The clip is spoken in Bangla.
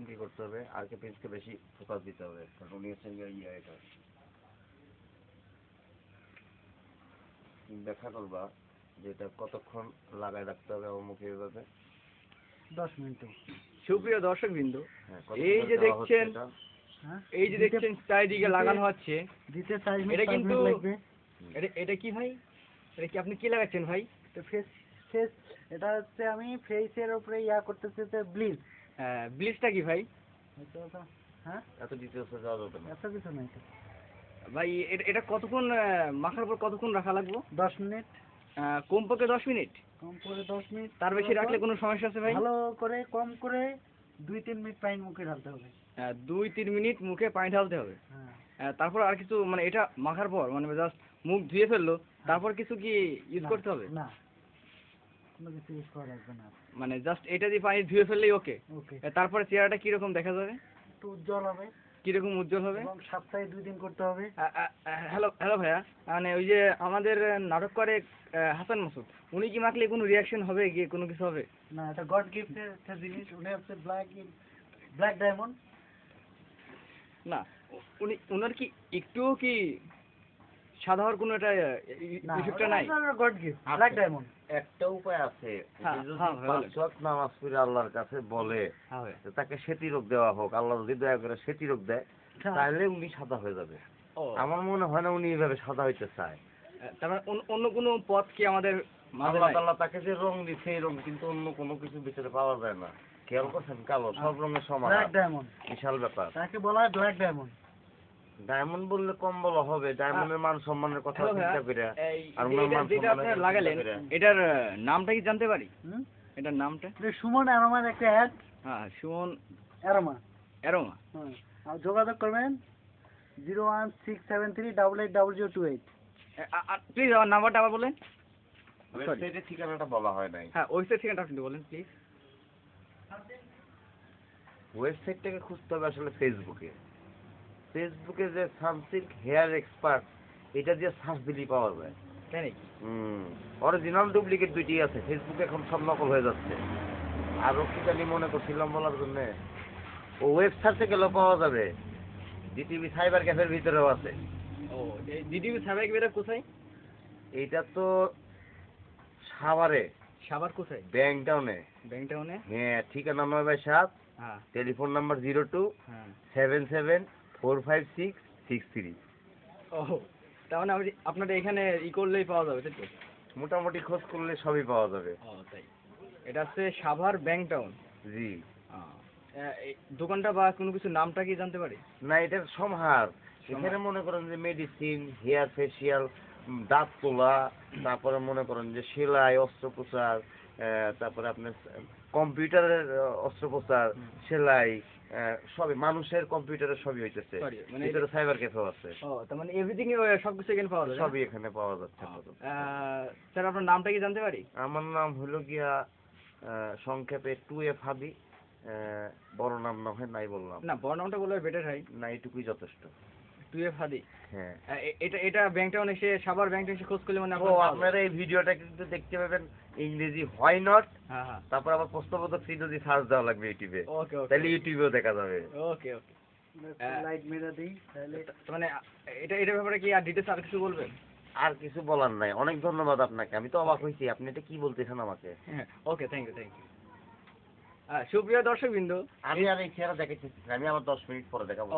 সেকেন্ড কি করতে হবে, আরকে প্রিন্সকে বেশি ফোকাস দিতে হবে, কারণ উনি হচ্ছেন এটা ব্যাখ্যা করবা যে এটা কতক্ষণ লাগায় রাখতে হবে আমার মুখে এভাবে। 10 মিনিট। সুপ্রিয় দর্শকবৃন্দ, হ্যাঁ, এই যে দেখছেন চারিদিকে লাগানো হচ্ছে, দিতে 4 মিনিট এটা কিন্তু লাগবে। এটা কি ভাই? এটা কি আপনি কি লাগাচ্ছেন ভাই? তো ফেস এটা হচ্ছে আমি ফেসের উপরে করতেছি তো ব্লিচ। ব্লিচটা কি ভাই? হ্যাঁ, এত ডিটেইলসে যাওয়া যাবে না। এত কিছু নাই তো ভাই এটা কতক্ষণ মাখার পর কতক্ষণ রাখা লাগবে? 10 মিনিট। কমপক্ষে 10 মিনিট? কম করে 10 মিনিট। তার বেশি রাখলে কোনো সমস্যা আছে ভাই? ভালো করে কম করে 2-3 মিনিট পানি মুখে ঢালতে হবে। 2-3 মিনিট মুখে পানি ঢালতে হবে। হ্যাঁ, তারপর আর কিছু মানে এটা মাখার পর মানে জাস্ট মুখ ধুয়ে ফেললো, তারপর কিছু কি ইউজ করতে হবে? না, কোনো কিছু ইউজ করা লাগবে না। মানে জাস্ট এটা দিয়ে পানি ধুয়ে ফেললেই ওকে? ওকে। তারপরে চেহারাটা কিরকম দেখা যাবে? একটু উজ্জ্বল হবে। কিরকম উজ্জ্বল হবে? এবং সপ্তাহে 2 দিন করতে হবে। হ্যালো হ্যালো ভাইয়া, মানে ওই যে আমাদের নাটক করে হাসান মাসুদ, উনি কি মাখলে কোনো রিয়াকশন হবে কি, কোনো কিছু হবে? না, এটা গড গিফটের একটা জিনিস। উনি হচ্ছে ব্ল্যাক ডায়মন্ড। না, উনার কি একটুও কি সাদা হওয়ার কোনো একটা ইফেক্টটা নাই? God gift black diamond. একটা উপায় আছে, হ্যাঁ, যদি হ্যাঁ, 5 ওয়াক্ত নামাজ পড়ে আল্লাহর কাছে বলে যে তাকে সেতি রোগ দেওয়া হোক, আল্লাহ যদি দয়া করে সেতি রোগ দেয়, তাহলে উনি সাদা হয়ে যাবে। আমার মনে হয় না উনি এইভাবে সাদা হইতে চায়। তার মানে অন্য কোনো পথ কি আমাদের মাঝে আল্লাহ নাই? তাআলা তাকে যে রং দিচ্ছে এই রং কিন্তু অন্য কোনো কিছু ভিতরে পাওয়া যায় না। খেয়াল করছেন, কালো সব রঙের সমান, ব্ল্যাক ডায়মন্ড বিশাল ব্যাপার। তাকে বলা হয় ব্ল্যাক ডায়মন্ড। ডায়মন্ড বললে কম বলা হবে, ডায়মন্ডের মান সম্মানের কথা হ্যালো ভাইয়া, চিন্তা করে আর এই ওনার মান যেটা সম্মানের আপনারা কথা লাগালেন, চিন্তা করে। এটার নামটা কি জানতে পারি? হুম, এটার নামটা? এটা সুমন অ্যারোমার একটা অ্যাড। হ্যাঁ, সুমন অ্যারোমা। অ্যারোমা। হ্যাঁ, আর যোগাযোগ করবেন 01673880028। প্লিজ আমার নাম্বারটা আবার বলেন। ওয়েবসাইটের ঠিকানাটা বলা হয় নাই। হ্যাঁ, ওয়েবসাইট ঠিকানাটা আপনি বলেন প্লিজ। ওয়েবসাইটটাকে খুঁজতে হবে আসলে ফেসবুকে যে সানসিল্ক হেয়ার এক্সপার্ট, এটা দিয়ে সার্চ দিলেই পাওয়া যায়। তাই নাকি? অরিজিনাল ডুপ্লিকেট দুইটি আছে, ফেসবুকে এখন সব নকল হয়ে যাচ্ছে। আরো কি জানি মনে করছিলাম বলার জন্য, ও ওয়েবসাইটে গেলেও পাওয়া যাবে। ডিটিভি সাইবার ক্যাফের ভিতরেও আছে। ও, ডিডিবি সাবেক বেরা কোথায়? এইটা তো সাভারে, সাভার কোথায়? ব্যাংক টাউনে। ব্যাংক টাউনে? হ্যাঁ, ঠিকানা 9/7, হ্যাঁ টেলিফোন নাম্বার 0277456663। ও, তার মানে আপনাদের এখানে করলেই পাওয়া যাবে, তাই তো? মোটামুটি খোঁজ করলে সবই পাওয়া যাবে। ও তাই, এটা হচ্ছে সাভার ব্যাংক টাউন। জি। এই দোকানটা বা কোনো কিছু নামটা কি জানতে পারি? না, এটা সমাহার। এখানে মনে করেন যে মেডিসিন, হেয়ার ফেসিয়াল, দাঁত তোলা, তারপরে মনে করেন যে সেলাই, অস্ত্রোপচার, তারপরে আপনার কম্পিউটারের অস্ত্রোপচার, সেলাই, সবই মানুষের কম্পিউটারের সবই হইতেছে। মানে ভিতরে সাইবার ক্যাফেও আছে। ও, তার মানে এভরিথিং সবকিছু এখানে পাওয়া যাবে? সবই এখানে পাওয়া যাচ্ছে। স্যার, আপনার নামটা কি জানতে পারি? আমার নাম হলো গিয়া সংক্ষেপে 2F হাদি। বড় নাম না হয় নাই বললাম। না, বড় নামটা বললে বেটার হয়। না, এইটুকুই যথেষ্ট। 2F হাদি। হ্যাঁ, এটা ব্যাংক টাউন এসে, সাভার ব্যাংক টাউন এসে খোঁজ করলে মানে আপনারা এই ভিডিওটা কিন্তু দেখতে পাবেন ইংরেজি হোয়াই নট, হ্যাঁ হ্যাঁ, তারপর আবার প্রশ্নবোধক যদি সার্চ দেওয়া লাগবে ইউটিউবে, ওকে ওকে, তাহলে ইউটিউবেও দেখা যাবে। ওকে ওকে। লাইট মেরা দেই তাহলে। মানে এটার ব্যাপারে কি আর ডিটেইলস আর কিছু বলবেন? আর কিছু বলার নাই। অনেক ধন্যবাদ আপনাকে। আমি তো অবাক হয়েছি, আপনি এটা কি বলতেছেন আমাকে। ওকে, থ্যাংক ইউ। সুপ্রিয় দর্শকবৃন্দ, আমি আর এই চেহারা দেখাইতেছি, আমি আবার 10 মিনিট পরে দেখাবো।